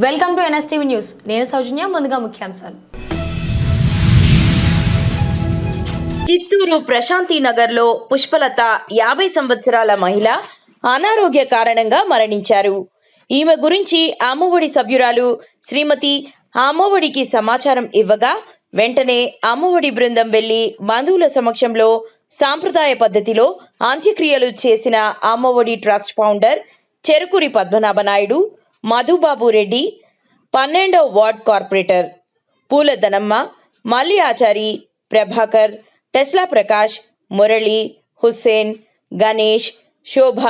Welcome to NSTV news. నేను సౌజన్య. ముందుగా ముఖ్యాంశాలు. చిత్తూరు ప్రశాంతి నగర్లో పుష్పలత 50 సంవత్సరాల మహిళ అనారోగ్య కారణంగా మరణించారు. ఈమె గురించి అమ్మఒడి సభ్యురాలు శ్రీమతి అమ్మఒడికి సమాచారం ఇవ్వగా వెంటనే అమ్మఒడి బృందం వెళ్లి బంధువుల సమక్షంలో సాంప్రదాయ పద్ధతిలో అంత్యక్రియలు చేసిన అమ్మఒడి ట్రస్ట్ ఫౌండర్ చెరుకూరి పద్మనాభ నాయుడు, మధుబాబు రెడ్డి, 12వ ward corporator Pooladanamma, Malli Achari, Prabhakar, Tesla Prakash, Murali, Hussain, Ganesh, Shobha,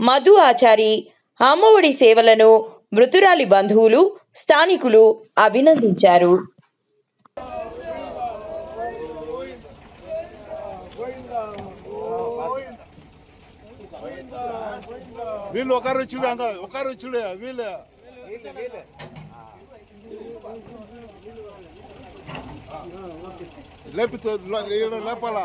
Madhu Achari Ammavodi సేవలను మృతురాలి బంధువులు, స్థానికులు అభినందించారు. వీళ్ళు ఒకరు వచ్చుడు అంత ఒకరు వచ్చుడే వీళ్ళు లేపితే లేపాలా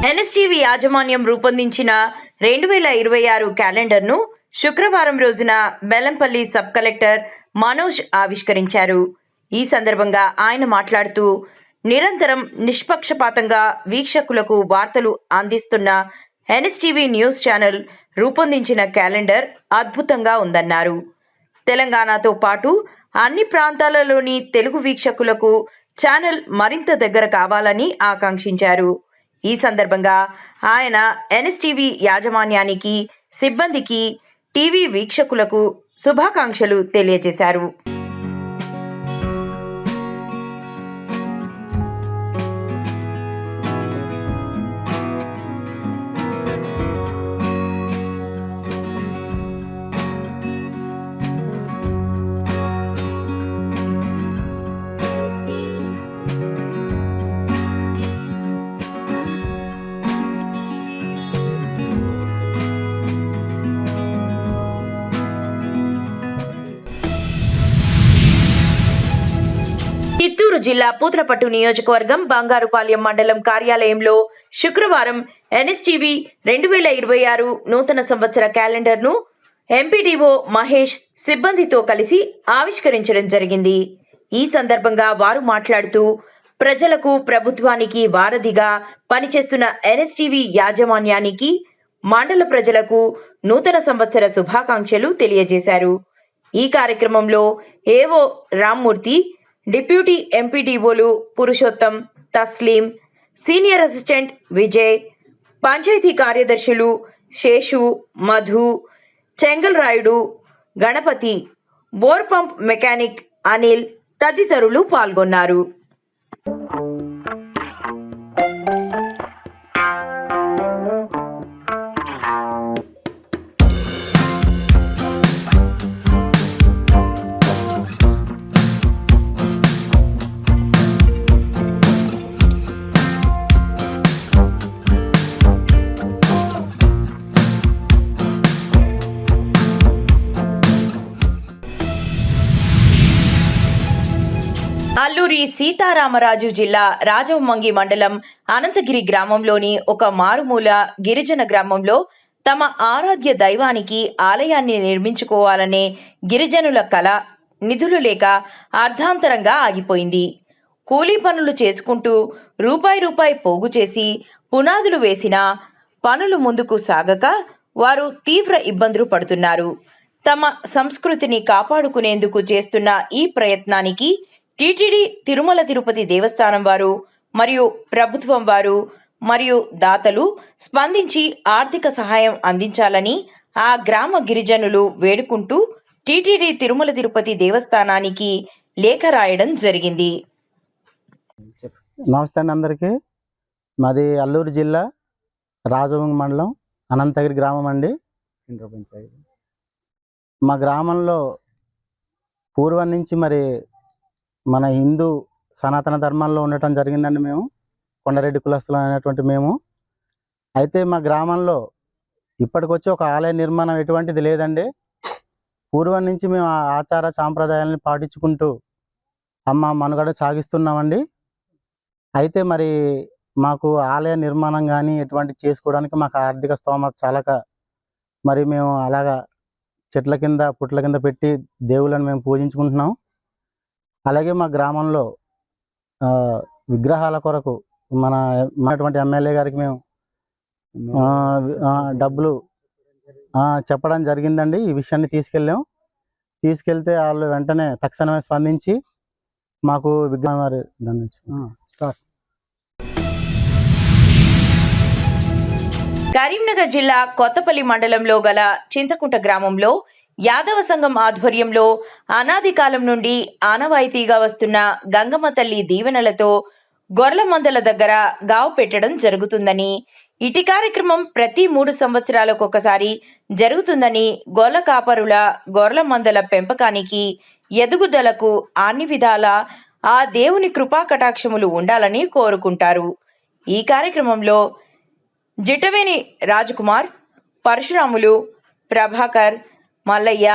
ఎన్ఎస్టీవీ యాజమాన్యం రూపొందించిన 2026 క్యాలెండర్ను శుక్రవారం రోజున బెల్లంపల్లి సబ్ కలెక్టర్ మనోజ్ ఆవిష్కరించారు. ఈ సందర్భంగా ఆయన మాట్లాడుతూ, నిరంతరం నిష్పక్షపాతంగా వీక్షకులకు వార్తలు అందిస్తున్న ఎన్ఎస్టీవీ న్యూస్ ఛానల్ రూపొందించిన క్యాలెండర్ అద్భుతంగా ఉందన్నారు. తెలంగాణతో పాటు అన్ని ప్రాంతాలలోని తెలుగు వీక్షకులకు ఛానల్ మరింత దగ్గర కావాలని ఆకాంక్షించారు. ఈ సందర్భంగా ఆయన ఎన్ఎస్టీవీ యాజమాన్యానికి, సిబ్బందికి, టీవీ వీక్షకులకు శుభాకాంక్షలు తెలియజేశారు. చిత్తూరు జిల్లా పూతలపట్టు నియోజకవర్గం బంగారుపాలెం మండలం కార్యాలయంలో శుక్రవారం ఎన్ఎస్టీవీ 2026 నూతన సంవత్సర క్యాలెండర్ను ఎంపీడీఓ మహేష్ సిబ్బందితో కలిసి ఆవిష్కరించడం జరిగింది. ఈ సందర్భంగా వారు మాట్లాడుతూ, ప్రజలకు, ప్రభుత్వానికి వారధిగా పనిచేస్తున్న ఎన్ఎస్టీవీ యాజమాన్యానికి, మండల ప్రజలకు నూతన సంవత్సర శుభాకాంక్షలు తెలియజేశారు. ఈ కార్యక్రమంలో ఏవో రామ్మూర్తి, డిప్యూటీ ఎంపీడీఓలు పురుషోత్తం, తస్లీం, సీనియర్ అసిస్టెంట్ విజయ్, పంచాయతీ కార్యదర్శులు Seshu, Madhu, Chengalrayudu, Ganapathi, bore pump mechanic Anil తదితరులు పాల్గొన్నారు. అల్లూరి సీతారామరాజు జిల్లా రాజవమంగి మండలం అనంతగిరి గ్రామంలోని ఒక మారుమూల గిరిజన గ్రామంలో తమ ఆరాధ్య దైవానికి ఆలయాన్ని నిర్మించుకోవాలనే గిరిజనుల కల నిధులు లేక అర్ధాంతరంగా ఆగిపోయింది. కూలీ పనులు చేసుకుంటూ రూపాయి పోగు చేసి పునాదులు వేసినా పనులు ముందుకు సాగక వారు తీవ్ర ఇబ్బందులు పడుతున్నారు. తమ సంస్కృతిని కాపాడుకునేందుకు చేస్తున్న ఈ ప్రయత్నానికి టీటీడీ తిరుమల తిరుపతి దేవస్థానం వారు మరియు ప్రభుత్వం వారు మరియు దాతలు స్పందించి ఆర్థిక సహాయం అందించాలని ఆ గ్రామ గిరిజనులు వేడుకుంటూ టీటీడీ తిరుమల తిరుపతి దేవస్థానానికి లేఖ రాయడం జరిగింది. నమస్తే అండి అందరికీ. మాది అల్లూరు జిల్లా రాజవంగి మండలం అనంతగిరి గ్రామం అండి. మా గ్రామంలో పూర్వం నుంచి మరి మన హిందూ సనాతన ధర్మంలో ఉండటం జరిగిందండి. మేము కొండరెడ్డి కులస్తులు అనేటువంటి మేము. అయితే మా గ్రామంలో ఇప్పటికొచ్చి ఒక ఆలయ నిర్మాణం ఎటువంటిది లేదండి. పూర్వం నుంచి మేము ఆ ఆచార సాంప్రదాయాలను పాటించుకుంటూ మనుగడ సాగిస్తున్నామండి. అయితే మరి మాకు ఆలయ నిర్మాణం కానీ ఎటువంటి చేసుకోవడానికి మాకు ఆర్థిక స్తోమత చాలక మరి మేము అలాగా చెట్ల కింద పుట్ల కింద పెట్టి దేవుళ్ళని మేము పూజించుకుంటున్నాం. అలాగే మా గ్రామంలో విగ్రహాల కొరకు మనటువంటి ఎమ్మెల్యే గారికి మేము డబ్బులు చెప్పడం జరిగిందండి. ఈ విషయాన్ని తీసుకెళ్తే వాళ్ళు వెంటనే తక్షణమే స్పందించి మాకు విగ్రహం దాని నుంచి కరీంనగర్ జిల్లా కొత్తపల్లి మండలంలో గల చింతకుంట గ్రామంలో యాదవ సంఘం ఆధ్వర్యంలో అనాది కాలం నుండి ఆనవాయితీగా వస్తున్న గంగమ్మ తల్లి దీవెనలతో గొర్రెల మందల దగ్గర గావు పెట్టడం జరుగుతుందని, ఇటీ కార్యక్రమం ప్రతి 3 సంవత్సరాలకు ఒకసారి జరుగుతుందని, గొర్రెల కాపరుల గొర్రెల మందల పెంపకానికి ఎదుగుదలకు అన్ని విధాల ఆ దేవుని కృపా కటాక్షములు ఉండాలని కోరుకుంటారు. ఈ కార్యక్రమంలో జిటవేని రాజకుమార్, పరశురాములు, ప్రభాకర్, మల్లయ్య,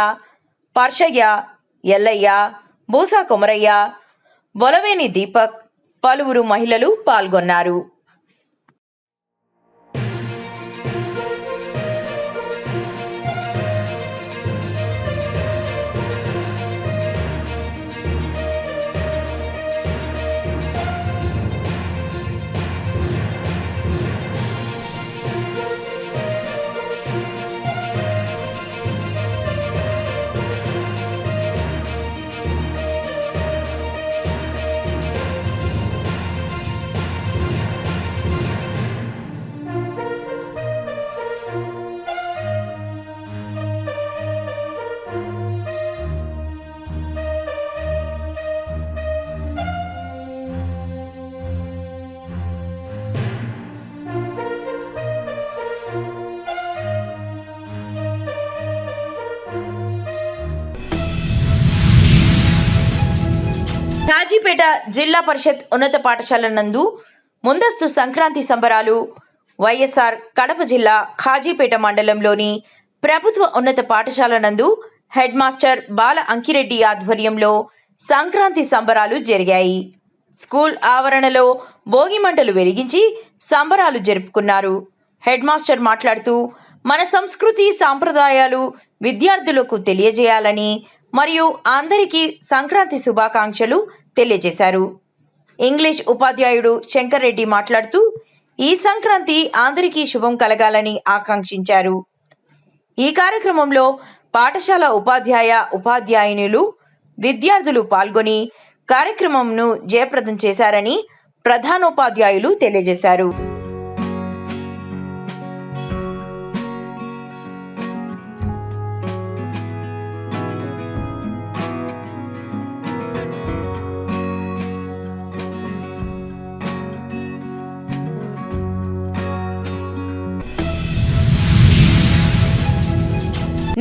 పర్షయ్య, ఎల్లయ్య, బూసా కొమరయ్య, బొలవేని దీపక్, పలువురు మహిళలు పాల్గొన్నారు. కాజీపేట జిల్లా పరిషత్ ఉన్నత పాఠశాల నందు ముందస్తు సంక్రాంతి సంబరాలు వైఎస్ఆర్ కడప జిల్లా కాజీపేట మండలంలోని ప్రభుత్వ ఉన్నత పాఠశాల నందు హెడ్ మాస్టర్ బాల అంకిరెడ్డి ఆధ్వర్యంలో సంక్రాంతి సంబరాలు జరిగాయి. స్కూల్ ఆవరణలో భోగి మంటలు వెలిగించి సంబరాలు జరుపుకున్నారు. హెడ్ మాస్టర్ మాట్లాడుతూ మన సంస్కృతి సాంప్రదాయాలు విద్యార్థులకు తెలియజేయాలని మరియు అందరికీ సంక్రాంతి శుభాకాంక్షలు తెలియజేశారు. ఇంగ్లీష్ ఉపాధ్యాయుడు శంకర్ రెడ్డి మాట్లాడుతూ ఈ సంక్రాంతి అందరికీ శుభం కలగాలని ఆకాంక్షించారు. ఈ కార్యక్రమంలో పాఠశాల ఉపాధ్యాయునులు విద్యార్థులు పాల్గొని కార్యక్రమంను జయప్రదం చేశారని ప్రధానోపాధ్యాయులు తెలియజేశారు.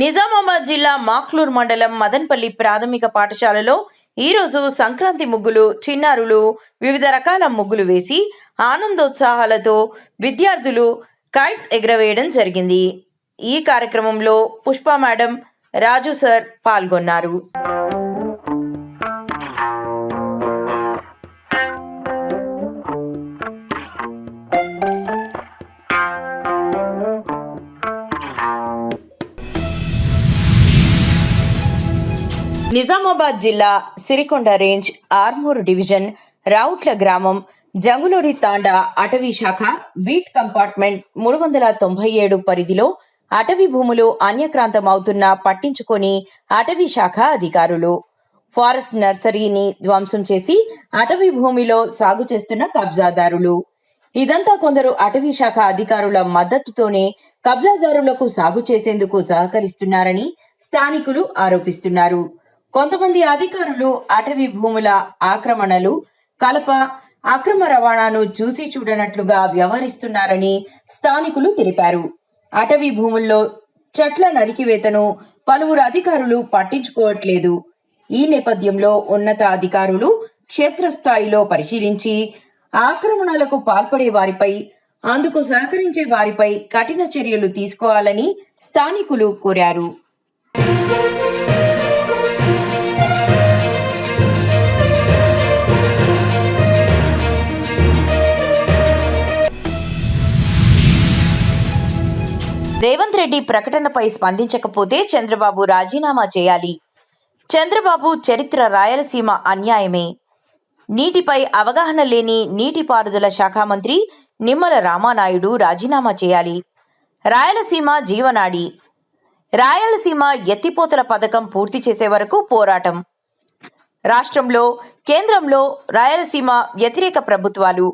నిజామాబాద్ జిల్లా మాక్లూర్ మండలం మదన్పల్లి ప్రాథమిక పాఠశాలలో ఈరోజు సంక్రాంతి ముగ్గులు చిన్నారులు వివిధ రకాల ముగ్గులు వేసి ఆనందోత్సాహాలతో విద్యార్థులు కైట్స్ ఎగరవేయడం జరిగింది. ఈ కార్యక్రమంలో పుష్ప మేడం, రాజు సార్ పాల్గొన్నారు. నిజామాబాద్ జిల్లా సిరికొండ రేంజ్ ఆర్మూర్ డివిజన్ రావుట్ల గ్రామం జంగులోడి తాండా అటవీ శాఖ బీట్ కంపార్ట్మెంట్ 397 పరిధిలో అటవీ భూములు అన్యక్రాంతమవుతున్నా పట్టించుకొని అటవీ శాఖ అధికారులు ఫారెస్ట్ నర్సరీని ధ్వంసం చేసి అటవీ భూమిలో సాగు చేస్తున్న కబ్జాదారులు. ఇదంతా కొందరు అటవీ శాఖ అధికారుల మద్దతుతోనే కబ్జాదారులకు సాగు చేసేందుకు సహకరిస్తున్నారని స్థానికులు ఆరోపిస్తున్నారు. కొంతమంది అధికారులు అటవీ భూముల ఆక్రమణలు, కలప, అక్రమ రవాణాను చూసి చూడనట్లుగా వ్యవహరిస్తున్నారని స్థానికులు తెలిపారు. అటవీ భూముల్లో చెట్ల నరికివేతను పలువురు అధికారులు పట్టించుకోవట్లేదు. ఈ నేపథ్యంలో ఉన్నత అధికారులు క్షేత్రస్థాయిలో పరిశీలించి ఆక్రమణలకు పాల్పడే వారిపై, అందుకు సహకరించే వారిపై కఠిన చర్యలు తీసుకోవాలని స్థానికులు కోరారు. రేవంత్ రెడ్డి ప్రకటనపై స్పందించకపోతే చంద్రబాబు రాజీనామా చేయాలి. చంద్రబాబు చరిత్ర రాయలసీమ అన్యాయమే. నీటిపై అవగాహన లేని నీటిపారుదల శాఖ మంత్రి నిమ్మల రామానాయుడు రాజీనామా చేయాలి. రాయలసీమ జీవనాడి. రాయలసీమ ఎత్తిపోతల పథకం పూర్తి చేసే వరకు పోరాటం. రాష్ట్రంలో, కేంద్రంలో రాయలసీమ వ్యతిరేక ప్రభుత్వాలు.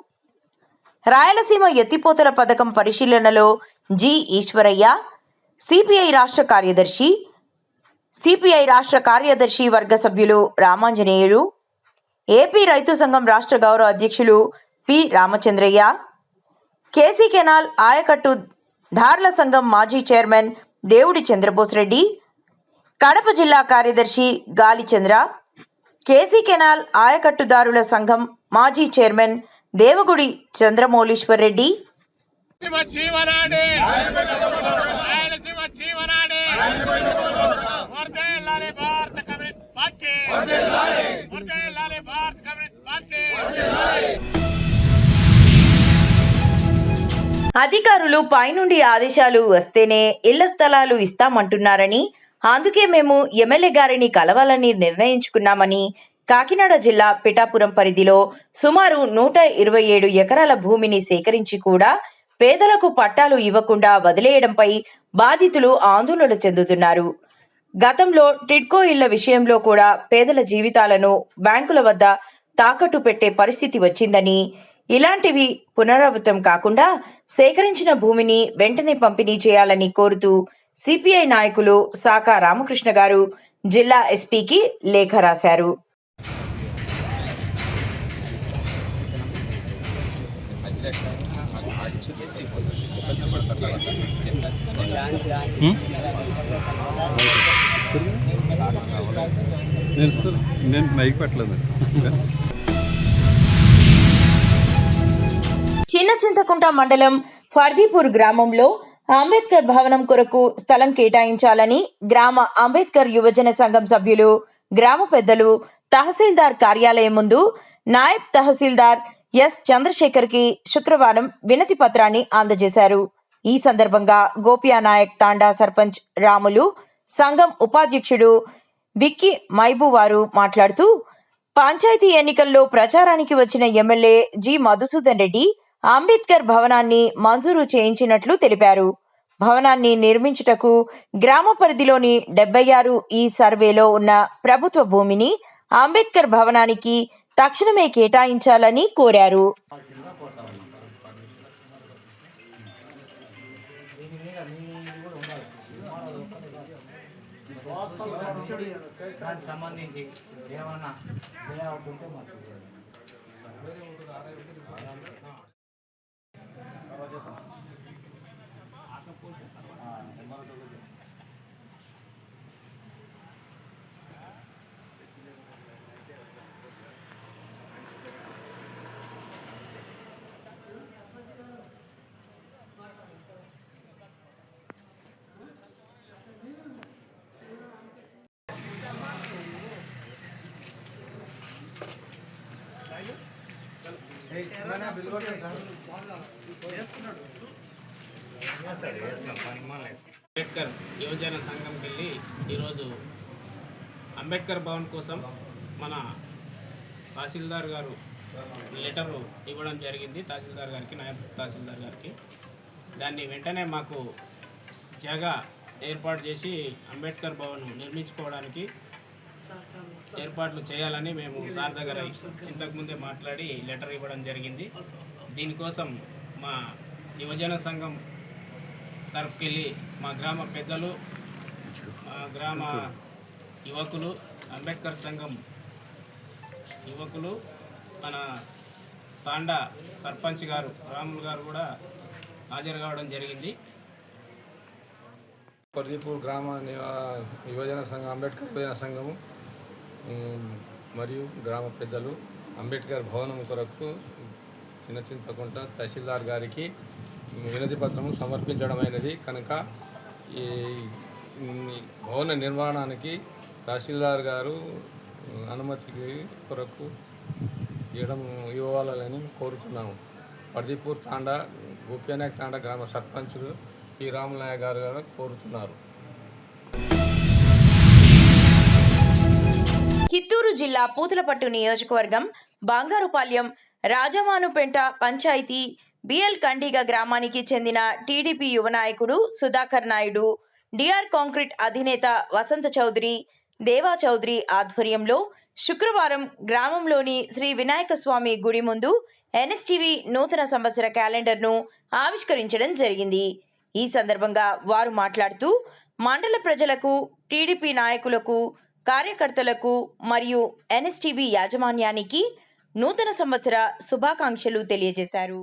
రాయలసీమ ఎత్తిపోతల పథకం పరిశీలనలో జి. ఈశ్వరయ్య, సిపిఐ రాష్ట్ర కార్యదర్శి వర్గ సభ్యులు రామాంజనేయులు, ఏపీ రైతు సంఘం రాష్ట్ర గౌరవ అధ్యక్షులు పి. రామచంద్రయ్య, కేసీ కెనాల్ ఆయకట్టు దారుల సంఘం మాజీ చైర్మన్ దేవుడి చంద్రబోస్ రెడ్డి, కడప జిల్లా కార్యదర్శి గాలిచంద్ర, కేసీ కెనాల్ ఆయకట్టుదారుల సంఘం మాజీ చైర్మన్ దేవగుడి చంద్రమౌళీశ్వర్ రెడ్డి, అధికారులు పైనుండి ఆదేశాలు వస్తేనే ఇళ్ల స్థలాలు ఇస్తామంటున్నారని, అందుకే మేము ఎమ్మెల్యే గారిని కలవాలని నిర్ణయించుకున్నామని కాకినాడ జిల్లా పిఠాపురం పరిధిలో సుమారు 127 ఎకరాల భూమిని సేకరించి కూడా పేదలకు పట్టాలు ఇవ్వకుండా వదిలేయడంపై బాధితులు ఆందోళన చెందుతున్నారు. గతంలో టిడ్కో ఇళ్ల విషయంలో కూడా పేదల జీవితాలను బ్యాంకుల వద్ద తాకట్టు పెట్టే పరిస్థితి వచ్చిందని, ఇలాంటివి పునరావృతం కాకుండా సేకరించిన భూమిని వెంటనే పంపిణీ చేయాలని కోరుతూ సిపిఐ నాయకులు సాకా రామకృష్ణ గారు జిల్లా ఎస్పీకి లేఖ రాశారు. నేను మైక్ పెట్టలేదు. చిన్న చింతకుంట మండలం ఫర్దీపూర్ గ్రామంలో అంబేద్కర్ భవనం కొరకు స్థలం కేటాయించాలని గ్రామ అంబేద్కర్ యువజన సంఘం సభ్యులు, గ్రామ పెద్దలు తహసీల్దార్ కార్యాలయం ముందు నాయబ్ తహసీల్దార్ ఎస్. చంద్రశేఖర్ కి శుక్రవారం వినతి పత్రాన్ని అందజేశారు. ఈ సందర్భంగా గోపియా నాయక్ తాండా సర్పంచ్ రాములు, సంఘం ఉపాధ్యక్షుడు బిక్కి మైబు వారు మాట్లాడుతూ, పంచాయతీ ఎన్నికల్లో ప్రచారానికి వచ్చిన ఎమ్మెల్యే జి. మధుసూదన్ రెడ్డి అంబేద్కర్ భవనాన్ని మంజూరు చేయించినట్లు తెలిపారు. భవనాన్ని నిర్మించుటకు గ్రామ పరిధిలోని 76 ఈ సర్వేలో ఉన్న ప్రభుత్వ భూమిని అంబేద్కర్ భవనానికి తక్షణమే కేటాయించాలని కోరారు. సంబంధించి ఏమన్నా అంబేద్కర్ యువజన సంఘంకి వెళ్ళి ఈరోజు అంబేద్కర్ భవన్ కోసం మన తహసీల్దార్ గారు లెటరు ఇవ్వడం జరిగింది. తహసీల్దార్ గారికి, నాయబ్ తహసీల్దార్ గారికి. దాన్ని వెంటనే మాకు జాగా ఏర్పాటు చేసి అంబేద్కర్ భవన్ నిర్మించుకోవడానికి ఏర్పాట్లు చేయాలని మేము సార్ దగ్గర ఇంతకుముందే మాట్లాడి లెటర్ ఇవ్వడం జరిగింది. దీనికోసం మా యువజన సంఘం తరపుకెళ్ళి మా గ్రామ పెద్దలు, మా గ్రామ యువకులు, అంబేద్కర్ సంఘం యువకులు, మన తాండా సర్పంచ్ గారు రాములు గారు కూడా హాజరు కావడం జరిగింది. పర్దీపూర్ గ్రామ యువజన సంఘం, అంబేద్కర్ యువజన సంఘము మరియు గ్రామ పెద్దలు అంబేద్కర్ భవనం కొరకు చింతకుంట తహసీల్దార్ గారికి వినతి పత్రము సమర్పించడమైనది కనుక ఈ భవన నిర్మాణానికి తహసీల్దార్ గారు అనుమతికి కొరకు ఇవ్వాలని కోరుతున్నాము. పర్దీపూర్ తాండా గోప్యానాయక్ తాండా గ్రామ సర్పంచులు పి రాములయ్య గారు కోరుతున్నారు. చిత్తూరు జిల్లా పూతలపట్టు నియోజకవర్గం బంగారుపాలెం రాజమానుపేంట పంచాయతీ బిఎల్ కండిగ గ్రామానికి చెందిన టీడీపీ యువ నాయకుడు సుధాకర్ నాయుడు, డిఆర్ కాంక్రీట్ అధినేత వసంత చౌదరి, దేవా చౌదరి ఆధ్వర్యంలో శుక్రవారం గ్రామంలోని శ్రీ వినాయక స్వామి గుడి ముందు ఎన్ఎస్టీవీ నూతన సంవత్సర క్యాలెండర్ను ఆవిష్కరించడం జరిగింది. ఈ సందర్భంగా వారు మాట్లాడుతూ మండల ప్రజలకు, టీడీపీ నాయకులకు, కార్యకర్తలకు మరియు ఎన్ఎస్టీవీ యాజమాన్యానికి నూతన సంవత్సర శుభాకాంక్షలు తెలియజేశారు.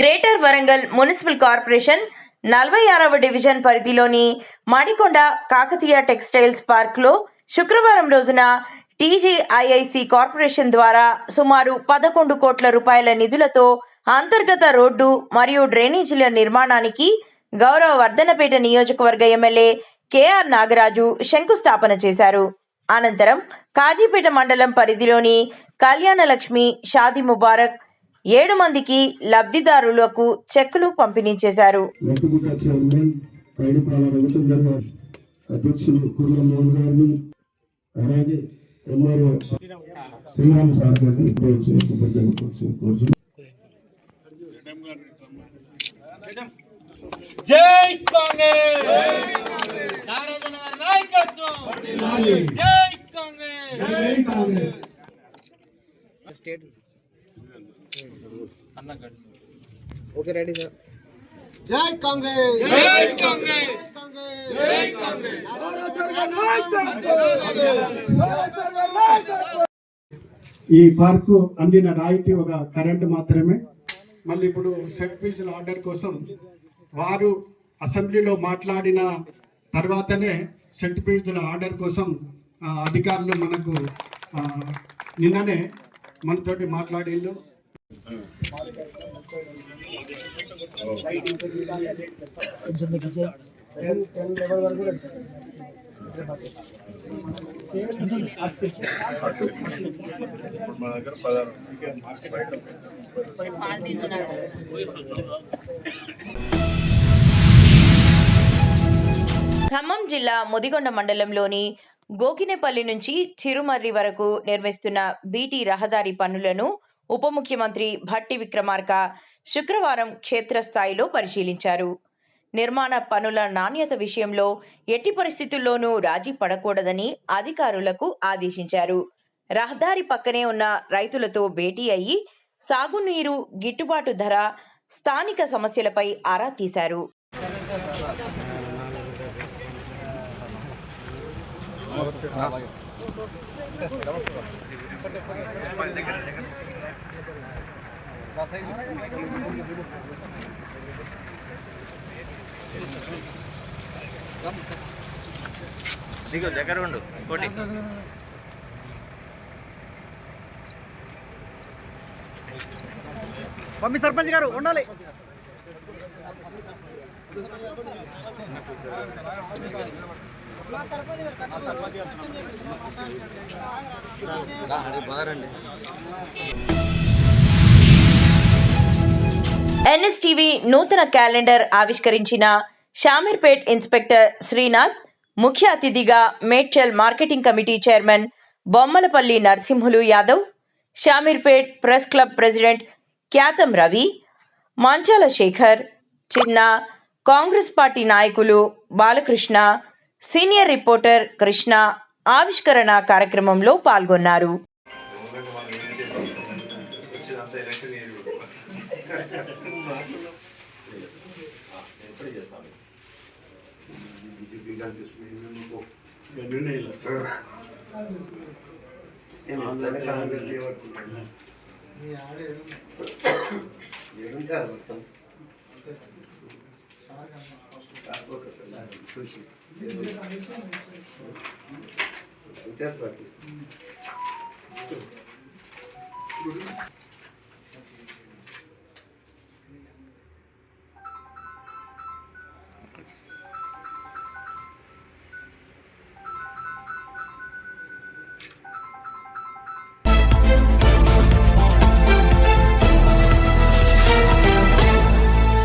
గ్రేటర్ వరంగల్ మున్సిపల్ కార్పొరేషన్ 46వ డివిజన్ పరిధిలోని మడికొండ కాకతీయ టెక్స్టైల్స్ పార్క్లో శుక్రవారం రోజున టీజీఐఐసి కార్పొరేషన్ ద్వారా సుమారు 11 కోట్ల రూపాయల నిధులతో అంతర్గత రోడ్డు మరియు డ్రైనేజీల నిర్మాణానికి గౌరవ వర్ధనపేట నియోజకవర్గ ఎమ్మెల్యే కేఆర్ నాగరాజు శంకుస్థాపన చేశారు. అనంతరం కాజీపేట మండలం పరిధిలోని కళ్యాణలక్ష్మి, షాదీ ముబారక్ 7 మందికి లబ్ధిదారులకు చెక్కులు పంపిణీ చేశారు. జై కాంగ్రెస్, నాయకత్వం, జై కాంగ్రెస్. Okay ready sir. జై కాంగ్రెస్, జై కాంగ్రెస్, జై కాంగ్రెస్. ఈ పార్కు అందిన రాయితీ ఒక కరెంటు మాత్రమే. మళ్ళీ ఇప్పుడు సెట్ పీసుల ఆర్డర్ కోసం వారు అసెంబ్లీలో మాట్లాడిన తర్వాతనే సెట్ పీసుల ఆర్డర్ కోసం అధికారులు మనకు నిన్ననే మనతోటి మాట్లాడిళ్ళు. ఖమ్మం జిల్లా ముదిగొండ మండలంలోని గోకినేపల్లి నుంచి చిరుమర్రి వరకు నిర్మిస్తున్న బీటీ రహదారి పనులను ఉప ముఖ్యమంత్రి భట్టి విక్రమార్క శుక్రవారం క్షేత్రస్థాయిలో పరిశీలించారు. నిర్మాణ పనుల నాణ్యత విషయంలో ఎట్టి పరిస్థితుల్లోనూ రాజీ పడకూడదని అధికారులకు ఆదేశించారు. రహదారి పక్కనే ఉన్న రైతులతో భేటీ అయ్యి సాగునీరు, గిట్టుబాటు ధర, స్థానిక సమస్యలపై ఆరా తీశారు. దగ్గర ఉండు. మమ్మీ సర్పంచ్ గారు ఉండాలి. ఎన్ఎస్టీవీ నూతన క్యాలెండర్ ఆవిష్కరించిన షామీర్పేట్ ఇన్స్పెక్టర్ శ్రీనాథ్, ముఖ్య అతిథిగా Medchal marketing committee chairman Bommalapalli Narasimhulu Yadav, Shamirpet press club president Kyatham Ravi, Manchala Shekar, Chinna, Congress party నాయకులు బాలకృష్ణ, సీనియర్ రిపోర్టర్ కృష్ణ ఆవిష్కరణ కార్యక్రమంలో పాల్గొన్నారు.